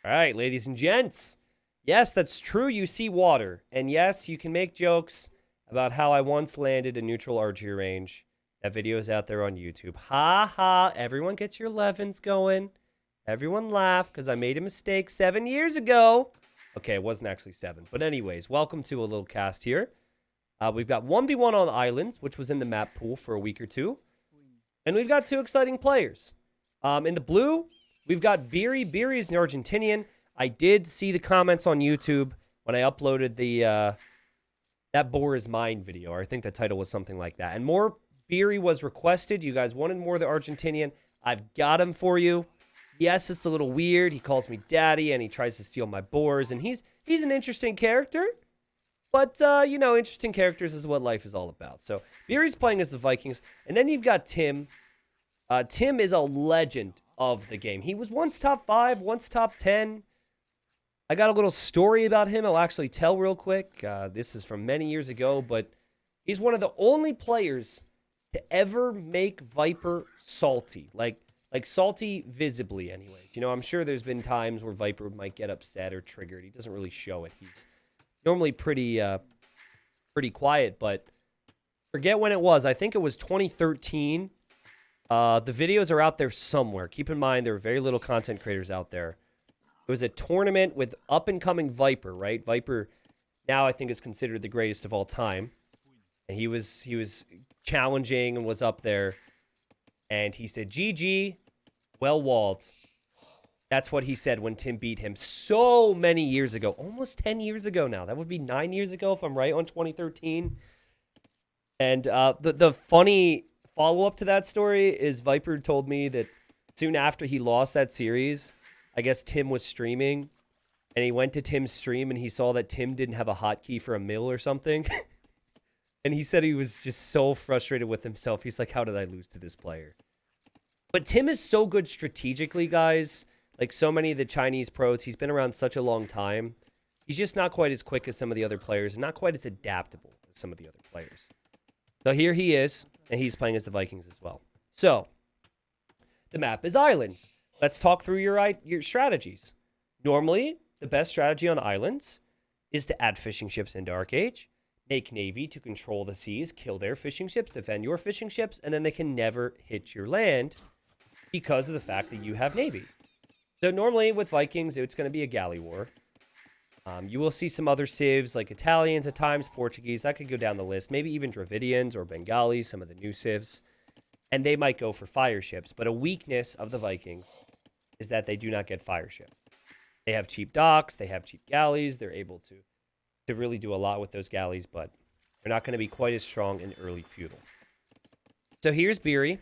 All right, ladies and gents. Yes, that's true. You see water. And yes, you can make jokes about how I once landed a neutral archery range. That video is out there on YouTube. Ha ha. Everyone get your 11s going. Everyone laugh because I made a mistake 7 years ago. Okay, it wasn't actually 7. But anyways, welcome to a little cast here. We've got 1v1 on islands, which was in the map pool for a week or two. And we've got two exciting players. In the blue, we've got Biry. Biry is an Argentinian. I did see the comments on YouTube when I uploaded the That Boar Is Mine video. Or I think the title was something like that. And more Biry was requested. You guys wanted more of the Argentinian. I've got him for you. Yes, it's a little weird. He calls me daddy and he tries to steal my boars. And he's an interesting character. But, you know, interesting characters is what life is all about. So, Biry's playing as the Vikings. And then you've got Tim. Tim is a legend of the game. He was once top 5, once top 10. I got a little story about him I'll actually tell real quick. This is from many years ago, but he's one of the only players to ever make Viper salty. Like salty visibly, anyways. You know, I'm sure there's been times where Viper might get upset or triggered. He doesn't really show it. He's normally pretty quiet, but forget when it was. I think it was 2013. The videos are out there somewhere. Keep in mind, there are very little content creators out there. It was a tournament with up-and-coming Viper, right? Viper now I think is considered the greatest of all time. And he was challenging and was up there. And he said, GG, well walled. That's what he said when Tim beat him so many years ago. Almost 10 years ago now. That would be 9 years ago if I'm right on 2013. And the funny follow-up to that story is Viper told me that soon after he lost that series, I guess Tim was streaming. And he went to Tim's stream and he saw that Tim didn't have a hotkey for a mill or something. And he said he was just so frustrated with himself. He's like, how did I lose to this player? But Tim is so good strategically, guys. Like so many of the Chinese pros, he's been around such a long time. He's just not quite as quick as some of the other players and not quite as adaptable as some of the other players. So here he is, and he's playing as the Vikings as well. So the map is islands. Let's talk through your strategies. Normally, the best strategy on islands is to add fishing ships into Arcade, make Navy to control the seas, kill their fishing ships, defend your fishing ships, and then they can never hit your land because of the fact that you have Navy. So normally with Vikings, it's going to be a galley war. You will see some other civs like Italians at times, Portuguese. I could go down the list. Maybe even Dravidians or Bengalis, some of the new civs. And they might go for fire ships. But a weakness of the Vikings is that they do not get fire ships. They have cheap docks. They have cheap galleys. They're able to really do a lot with those galleys. But they're not going to be quite as strong in early feudal. So here's Biry.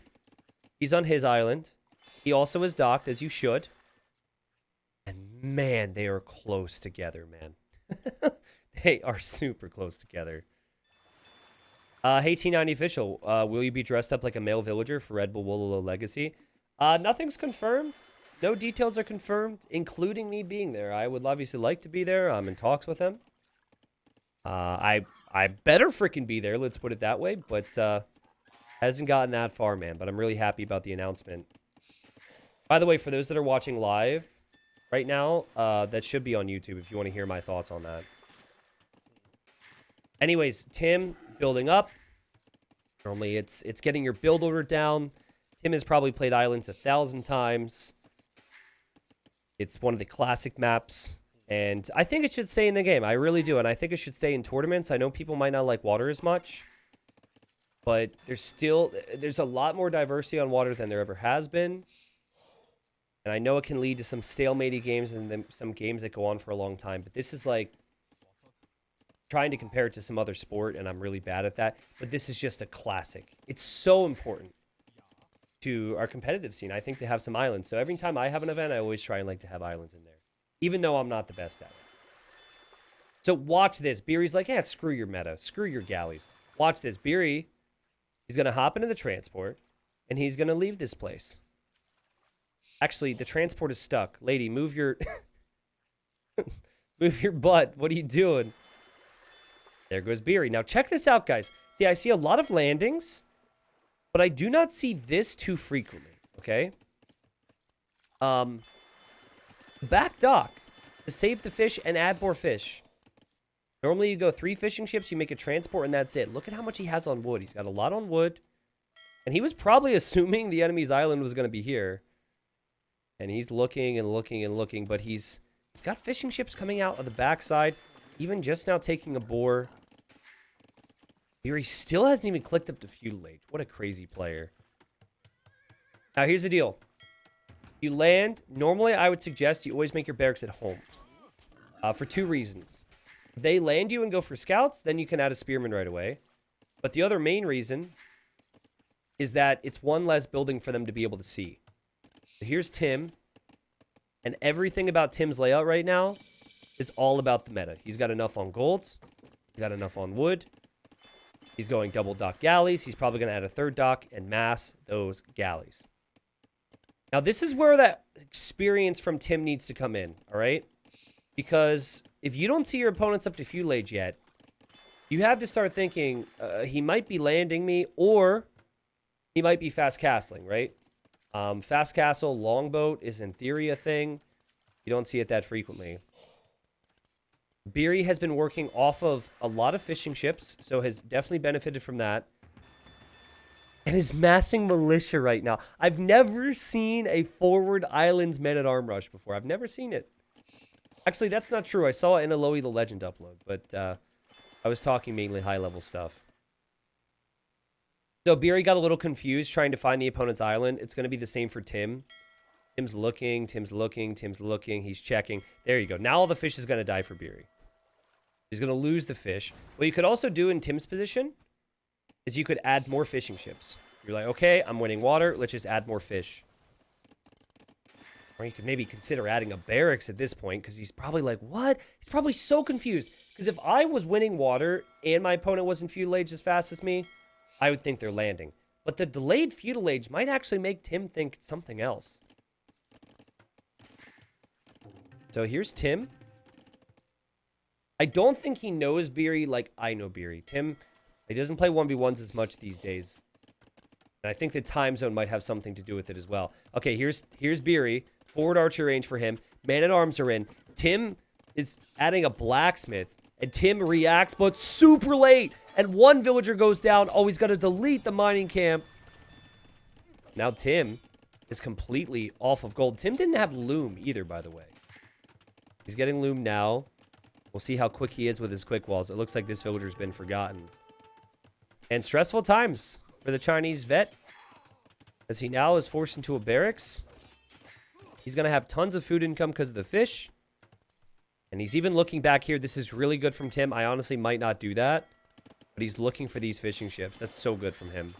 He's on his island. He also is docked, as you should. And man, they are close together, man. They are super close together. Hey, T90 official, will you be dressed up like a male villager for Red Bull Wololo Legacy? Nothing's confirmed. No details are confirmed, including me being there. I would obviously like to be there. I'm in talks with him. I better freaking be there, let's put it that way. But hasn't gotten that far, man. But I'm really happy about the announcement. By the way, for those that are watching live right now, that should be on YouTube if you want to hear my thoughts on that. Anyways, Tim building up. Normally it's getting your build order down. Tim has probably played Islands 1,000 times. It's one of the classic maps. And I think it should stay in the game. I really do. And I think it should stay in tournaments. I know people might not like water as much. But there's a lot more diversity on water than there ever has been. And I know it can lead to some stalematy games and then some games that go on for a long time. But this is like trying to compare it to some other sport, and I'm really bad at that. But this is just a classic. It's so important to our competitive scene, I think, to have some islands. So every time I have an event, I always try and like to have islands in there, even though I'm not the best at it. So watch this. Biry's like, yeah, screw your meta. Screw your galleys. Watch this. Biry, he's going to hop into the transport, and he's going to leave this place. Actually, the transport is stuck. Lady, move your move your butt. What are you doing? There goes Biry. Now check this out, guys. See, I see a lot of landings, but I do not see this too frequently, okay? Back dock to save the fish and add more fish. Normally you go 3 fishing ships, you make a transport, and that's it. Look at how much he has on wood. He's got a lot on wood. And he was probably assuming the enemy's island was going to be here. And he's looking and looking and looking, but he's got fishing ships coming out of the backside. Even just now taking a boar. Biry still hasn't even clicked up to feudal age. What a crazy player. Now here's the deal. You land, normally I would suggest you always make your barracks at home. For 2 reasons. If they land you and go for scouts, then you can add a spearman right away. But the other main reason is that it's 1 less building for them to be able to see. So here's Tim. And everything about Tim's layout right now is all about the meta. He's got enough on gold. He's got enough on wood. He's going double dock galleys. He's probably going to add a 3rd dock and mass those galleys. Now, this is where that experience from Tim needs to come in, all right? Because if you don't see your opponents up to feudal age yet, you have to start thinking, he might be landing me, or he might be fast castling, right? Fast castle, longboat is in theory a thing. You don't see it that frequently. Biry has been working off of a lot of fishing ships, so has definitely benefited from that. And is massing militia right now. I've never seen a forward islands men-at-arm rush before. I've never seen it. Actually, that's not true. I saw it in a Loey the Legend upload, but I was talking mainly high-level stuff. So Biry got a little confused trying to find the opponent's island. It's going to be the same for Tim. Tim's looking, Tim's looking, Tim's looking. He's checking. There you go. Now all the fish is going to die for Biry. He's going to lose the fish. What you could also do in Tim's position is you could add more fishing ships. You're like, okay, I'm winning water. Let's just add more fish. Or you could maybe consider adding a barracks at this point, because he's probably like, what? He's probably so confused. Because if I was winning water and my opponent wasn't feudal age as fast as me, I would think they're landing. But the delayed feudal age might actually make Tim think something else. So here's Tim. I don't think he knows Biry like I know Biry. Tim, he doesn't play 1v1s as much these days. And I think the time zone might have something to do with it as well. Okay, here's Biry. Forward archer range for him. Man-at-arms are in. Tim is adding a blacksmith. And Tim reacts, but super late. And 1 villager goes down. Oh, he's got to delete the mining camp. Now Tim is completely off of gold. Tim didn't have loom either, by the way. He's getting loom now. We'll see how quick he is with his quick walls. It looks like this villager's been forgotten. And stressful times for the Chinese vet, as he now is forced into a barracks. He's going to have tons of food income because of the fish. And he's even looking back here. This is really good from Tim. I honestly might not do that. But he's looking for these fishing ships. That's so good from him.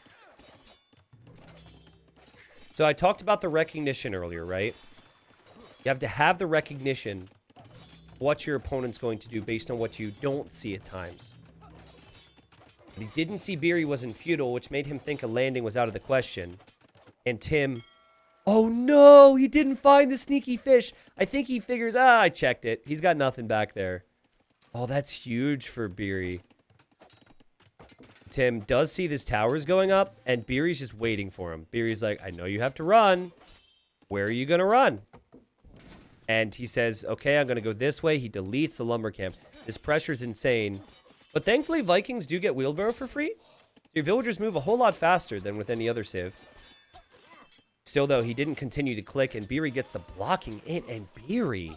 So I talked about the recognition earlier, right? You have to have the recognition what your opponent's going to do based on what you don't see at times. But he didn't see Biry was in feudal, which made him think a landing was out of the question. And Tim, oh no, he didn't find the sneaky fish. I think he figures, I checked it. He's got nothing back there. Oh, that's huge for Biry. Tim does see this towers going up, and Biry's just waiting for him. Biry's like, I know you have to run. Where are you going to run? And he says, okay, I'm going to go this way. He deletes the lumber camp. This pressure's insane. But thankfully, Vikings do get wheelbarrow for free. Your villagers move a whole lot faster than with any other civ. Still, though, he didn't continue to click, and Biry gets the blocking in, and Biry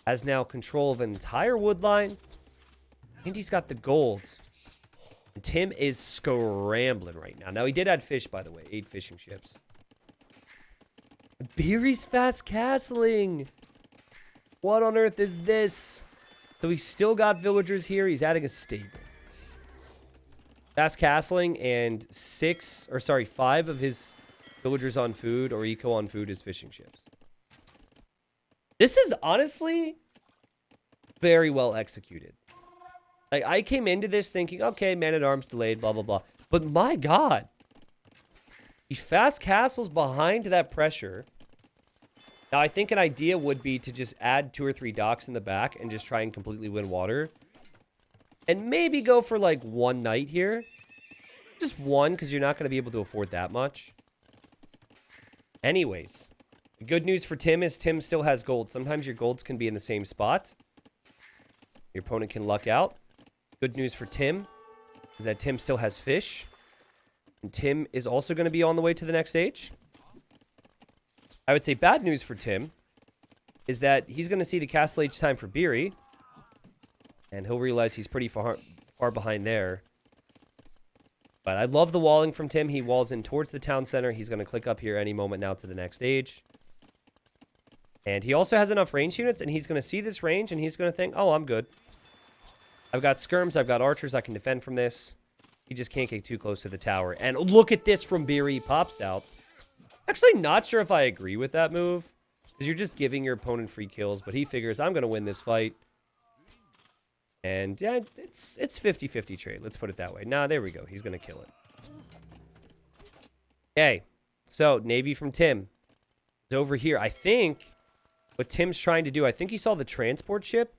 has now control of an entire wood line, and he's got the gold. And Tim is scrambling right now. Now, he did add fish, by the way. 8 fishing ships. Biry's fast castling. What on earth is this? So he's still got villagers here. He's adding a stable. Fast castling and 5 of his villagers on food or eco on food is fishing ships. This is honestly very well executed. Like, I came into this thinking, okay, man-at-arms delayed, blah, blah, blah. But my God. He fast castles behind that pressure. Now, I think an idea would be to just add 2 or 3 docks in the back and just try and completely win water. And maybe go for, like, 1 night here. Just 1, because you're not going to be able to afford that much. Anyways, The good news for Tim is Tim still has gold. Sometimes your golds can be in the same spot. Your opponent can luck out. Good news for Tim is that Tim still has fish. And Tim is also going to be on the way to the next stage. I would say bad news for Tim is that he's going to see the castle age time for Biry. And he'll realize he's pretty far behind there. But I love the walling from Tim. He walls in towards the town center. He's going to click up here any moment now to the next stage. And he also has enough range units, and he's going to see this range, and he's going to think, oh, I'm good. I've got skirms, I've got archers, I can defend from this. He just can't get too close to the tower. And look at this from Biry, pops out. Actually, not sure if I agree with that move. Because you're just giving your opponent free kills, but he figures, I'm going to win this fight. And yeah, it's 50-50 trade. Let's put it that way. Nah, there we go. He's going to kill it. Okay. So, Navy from Tim is over here. I think what Tim's trying to do, I think he saw the transport ship.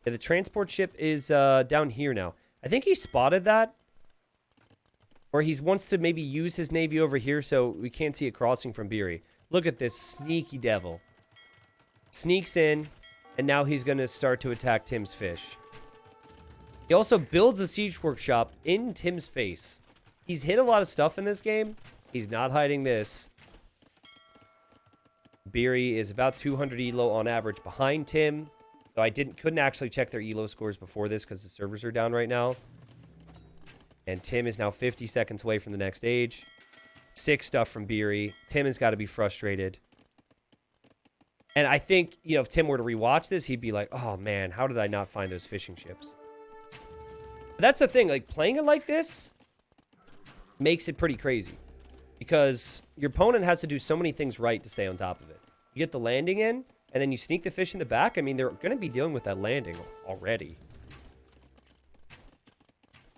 Yeah, the transport ship is down here now. I think he spotted that. Or he wants to maybe use his Navy over here so we can't see it crossing from Biry. Look at this sneaky devil. Sneaks in, and now he's going to start to attack Tim's fish. He also builds a siege workshop in Tim's face. He's hit a lot of stuff in this game. He's not hiding this. Biry is about 200 elo on average behind Tim. So I couldn't actually check their elo scores before this because the servers are down right now. And Tim is now 50 seconds away from the next age. Sick stuff from Biry. Tim has got to be frustrated. And I think, you know, if Tim were to rewatch this, he'd be like, oh man, how did I not find those fishing ships? But that's the thing, like playing it like this makes it pretty crazy. Because your opponent has to do so many things right to stay on top of it. You get the landing in, and then you sneak the fish in the back. I mean, they're going to be dealing with that landing already.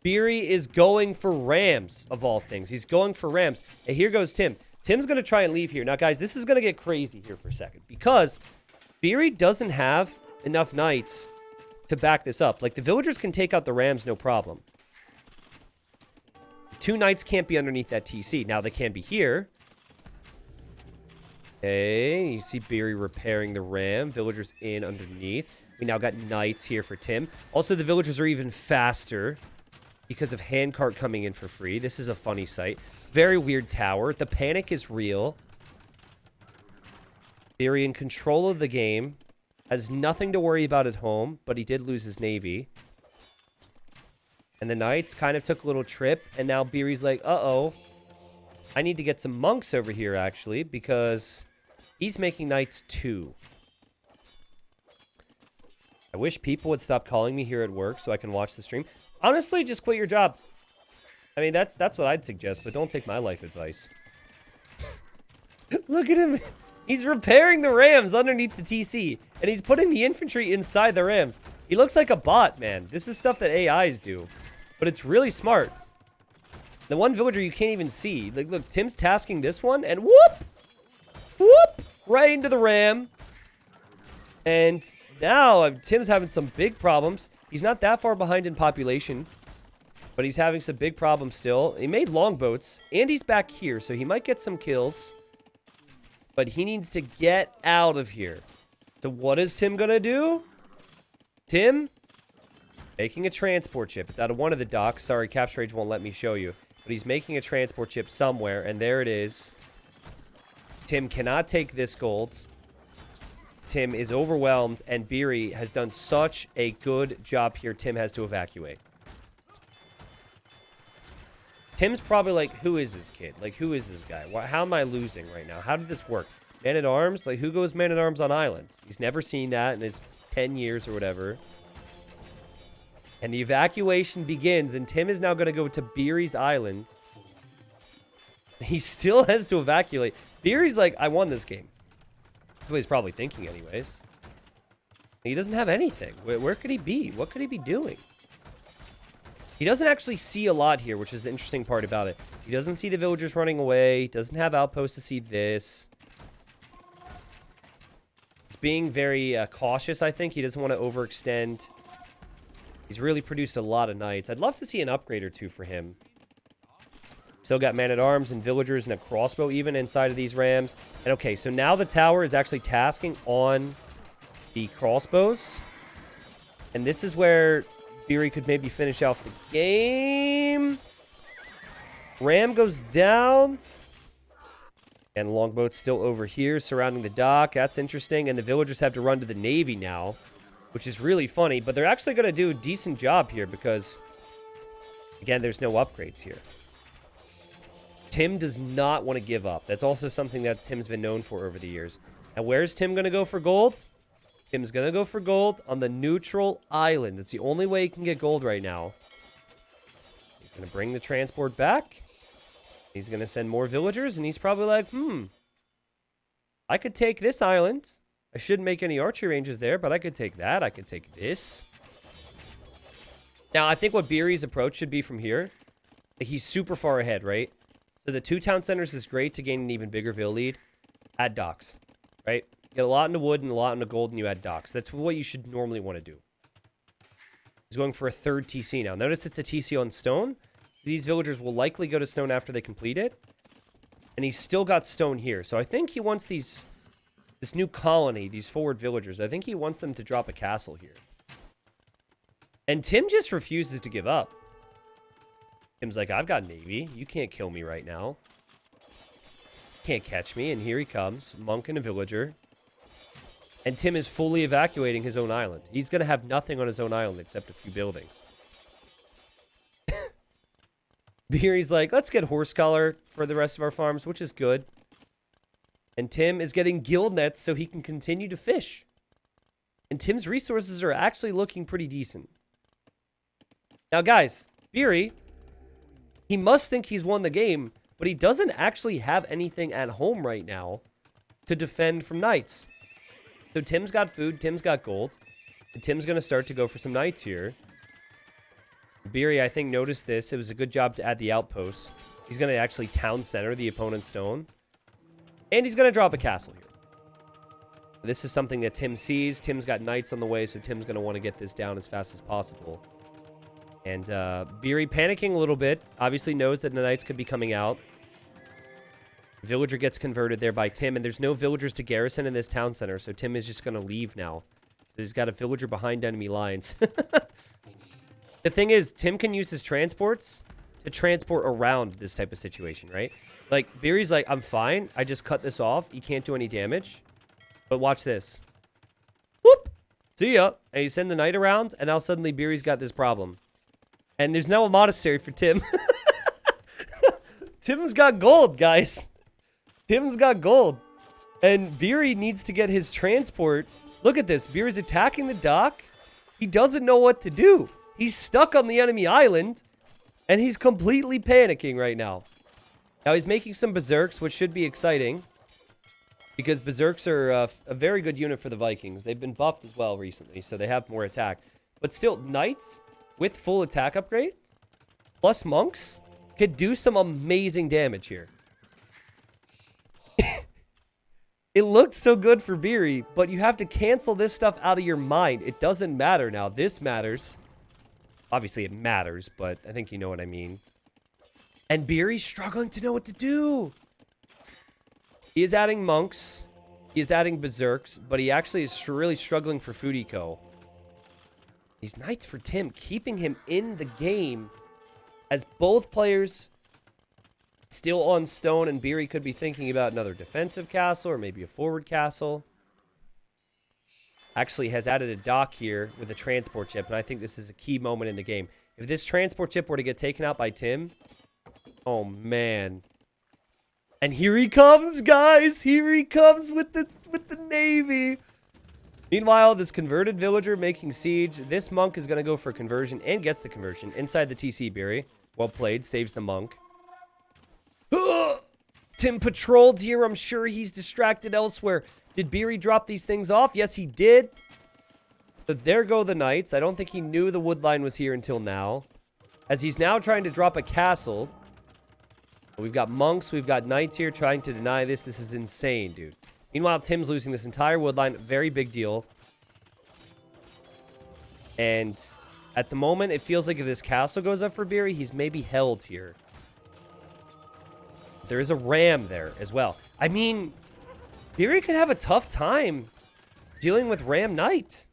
Biry is going for rams, of all things. He's going for rams. And here goes Tim. Tim's going to try and leave here. Now, guys, this is going to get crazy here for a second. Because Biry doesn't have enough knights to back this up. Like, the villagers can take out the rams, no problem. 2 knights can't be underneath that TC. Now, they can be here. Okay, you see Biry repairing the ram. Villagers in underneath. We now got knights here for Tim. Also, the villagers are even faster because of handcart coming in for free. This is a funny sight. Very weird tower. The panic is real. Biry in control of the game. Has nothing to worry about at home, but he did lose his navy. And the knights kind of took a little trip, and now Biry's like, uh-oh. I need to get some monks over here, actually, because he's making knights too. I wish people would stop calling me here at work so I can watch the stream. Honestly, just quit your job. I mean, that's what I'd suggest, but don't take my life advice. Look at him. He's repairing the rams underneath the TC, and he's putting the infantry inside the rams. He looks like a bot, man. This is stuff that AIs do, but it's really smart. The one villager you can't even see. Like, look, Tim's tasking this one, and whoop! Whoop! Right into the ram. And now Tim's having some big problems. He's not that far behind in population, but he's having some big problems still. He made longboats, and he's back here, so he might get some kills. But he needs to get out of here. So what is Tim gonna do? Tim? Making a transport ship. It's out of one of the docks. Sorry, Capture Age won't let me show you. But he's making a transport ship somewhere, and there it is. Tim cannot take this gold. Tim is overwhelmed, and Biry has done such a good job here. Tim has to evacuate. Tim's probably like, who is this kid? Like, who is this guy? How am I losing right now? How did this work? Man-at-arms? Like, who goes man-at-arms on islands? He's never seen that in his 10 years or whatever. And the evacuation begins, and Tim is now going to go to Biry's island. He still has to evacuate. Biry's like, I won this game. That's what he's probably thinking anyways. He doesn't have anything. Where could he be? What could he be doing? He doesn't actually see a lot here, which is the interesting part about it. He doesn't see the villagers running away. He doesn't have outposts to see this. He's being very cautious, I think. He doesn't want to overextend. He's really produced a lot of knights. I'd love to see an upgrade or two for him. Still got man-at-arms and villagers and a crossbow even inside of these rams. And okay, so now the tower is actually tasking on the crossbows. And this is where Biry could maybe finish off the game. Ram goes down. And longboat's still over here surrounding the dock. That's interesting. And the villagers have to run to the navy now, which is really funny. But they're actually going to do a decent job here because, again, there's no upgrades here. Tim does not want to give up. That's also something that Tim's been known for over the years. And where's Tim going to go for gold? Tim's going to go for gold on the neutral island. That's the only way he can get gold right now. He's going to bring the transport back. He's going to send more villagers. And he's probably like, I could take this island. I shouldn't make any archery ranges there, but I could take that. I could take this. Now, I think what Biry's approach should be from here. He's super far ahead, right? So the 2 town centers is great to gain an even bigger vill lead. Add docks, right? Get a lot into wood and a lot into gold, and you add docks. That's what you should normally want to do. He's going for a 3rd TC now. Notice it's a TC on stone. These villagers will likely go to stone after they complete it. And he's still got stone here. So I think he wants this new colony, these forward villagers. I think he wants them to drop a castle here. And Tim just refuses to give up. Tim's like, I've got navy. You can't kill me right now. Can't catch me. And here he comes. Monk and a villager. And Tim is fully evacuating his own island. He's going to have nothing on his own island except a few buildings. Biry's like, let's get horse collar for the rest of our farms, which is good. And Tim is getting guild nets so he can continue to fish. And Tim's resources are actually looking pretty decent. Now, guys, Biry, he must think he's won the game, but he doesn't actually have anything at home right now to defend from knights. So Tim's got food, Tim's got gold, and Tim's going to start to go for some knights here. Biry, I think, noticed this. It was a good job to add the outposts. He's going to actually town center the opponent's stone. And he's going to drop a castle here. This is something that Tim sees. Tim's got knights on the way, so Tim's going to want to get this down as fast as possible. And Biry, panicking a little bit, obviously knows that the knights could be coming out. Villager gets converted there by Tim, and there's no villagers to garrison in this town center, so Tim is just going to leave now. So he's got a villager behind enemy lines. The thing is, Tim can use his transports to transport around this type of situation, right? Like, Biry's like, I'm fine. I just cut this off. He can't do any damage. But watch this. Whoop! See ya. And you send the knight around, and now suddenly Biry's got this problem. And there's now a monastery for Tim. Tim's got gold, guys. Tim's got gold. And Biry needs to get his transport. Look at this. Biry's attacking the dock. He doesn't know what to do. He's stuck on the enemy island. And he's completely panicking right now. Now he's making some berserks, which should be exciting. Because berserks are a very good unit for the Vikings. They've been buffed as well recently, so they have more attack. But still, knights with full attack upgrade, plus monks, could do some amazing damage here. It looked so good for Biry, but you have to cancel this stuff out of your mind. It doesn't matter now. This matters. Obviously, it matters, but I think you know what I mean. And Biry's struggling to know what to do. He is adding monks. He is adding berserks, but he actually is really struggling for food eco. These knights for Tim, keeping him in the game as both players still on stone, and Biry could be thinking about another defensive castle or maybe a forward castle. Actually has added a dock here with a transport ship, and I think this is a key moment in the game. If this transport ship were to get taken out by Tim, oh man. And here he comes, guys. Here he comes with the navy. Meanwhile, this converted villager making siege. This monk is going to go for conversion and gets the conversion inside the TC, Biry. Well played. Saves the monk. Tim patrolled here. I'm sure he's distracted elsewhere. Did Biry drop these things off? Yes, he did. But there go the knights. I don't think he knew the wood line was here until now. As he's now trying to drop a castle. We've got monks. We've got knights here trying to deny this. This is insane, dude. Meanwhile, Tim's losing this entire wood line. Very big deal. And at the moment, it feels like if this castle goes up for Biry, he's maybe held here. There is a ram there as well. I mean, Biry could have a tough time dealing with Ram Knight.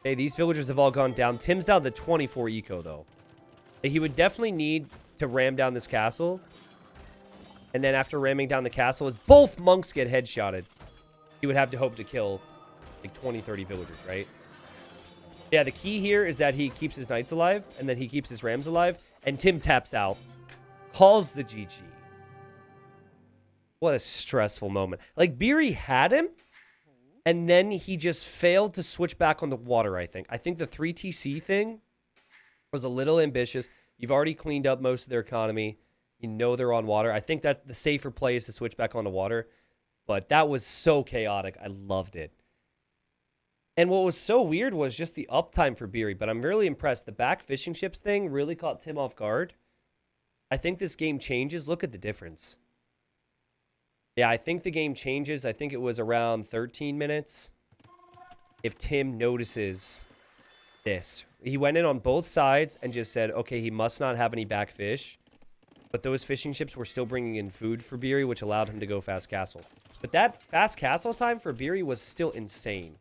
Okay, these villagers have all gone down. Tim's down to 24 eco, though. He would definitely need to ram down this castle. And then after ramming down the castle, as both monks get headshotted, he would have to hope to kill like 20, 30 villagers, right? Yeah, the key here is that he keeps his knights alive, and then he keeps his rams alive, and Tim taps out, calls the GG. What a stressful moment. Like, Biry had him, and then he just failed to switch back on the water, I think. I think the 3TC thing was a little ambitious. You've already cleaned up most of their economy. You know they're on water. I think that the safer play is to switch back onto water. But that was so chaotic. I loved it. And what was so weird was just the uptime for Biry. But I'm really impressed. The back fishing ships thing really caught Tim off guard. I think this game changes. Look at the difference. Yeah, I think the game changes. I think it was around 13 minutes. If Tim notices this. He went in on both sides and just said, okay, he must not have any back fish. But those fishing ships were still bringing in food for Biry, which allowed him to go fast castle. But that fast castle time for Biry was still insane.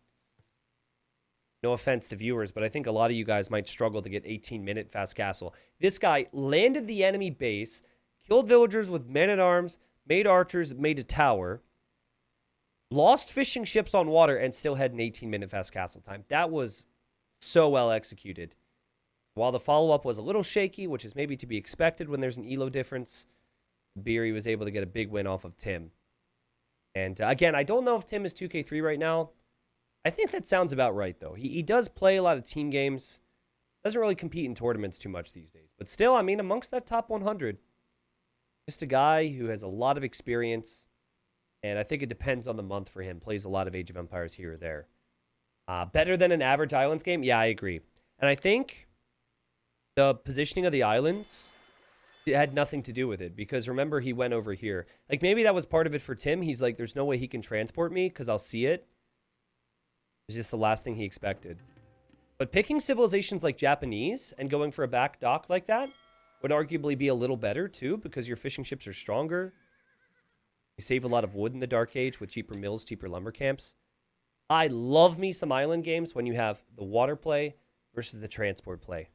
No offense to viewers, but I think a lot of you guys might struggle to get 18-minute fast castle. This guy landed the enemy base, killed villagers with men-at-arms, made archers, made a tower, lost fishing ships on water, and still had an 18-minute fast castle time. That was so well executed. While the follow-up was a little shaky, which is maybe to be expected when there's an elo difference, Biry was able to get a big win off of Tim. And again, I don't know if Tim is 2K3 right now. I think that sounds about right, though. He does play a lot of team games. Doesn't really compete in tournaments too much these days. But still, I mean, amongst that top 100, just a guy who has a lot of experience. And I think it depends on the month for him. Plays a lot of Age of Empires here or there. Better than an average Islands game? Yeah, I agree. And I think the positioning of the islands, it had nothing to do with it. Because remember, he went over here. Like, maybe that was part of it for Tim. He's like, there's no way he can transport me because I'll see it. It's just the last thing he expected. But picking civilizations like Japanese and going for a back dock like that would arguably be a little better, too, because your fishing ships are stronger. You save a lot of wood in the Dark Age with cheaper mills, cheaper lumber camps. I love me some island games when you have the water play versus the transport play.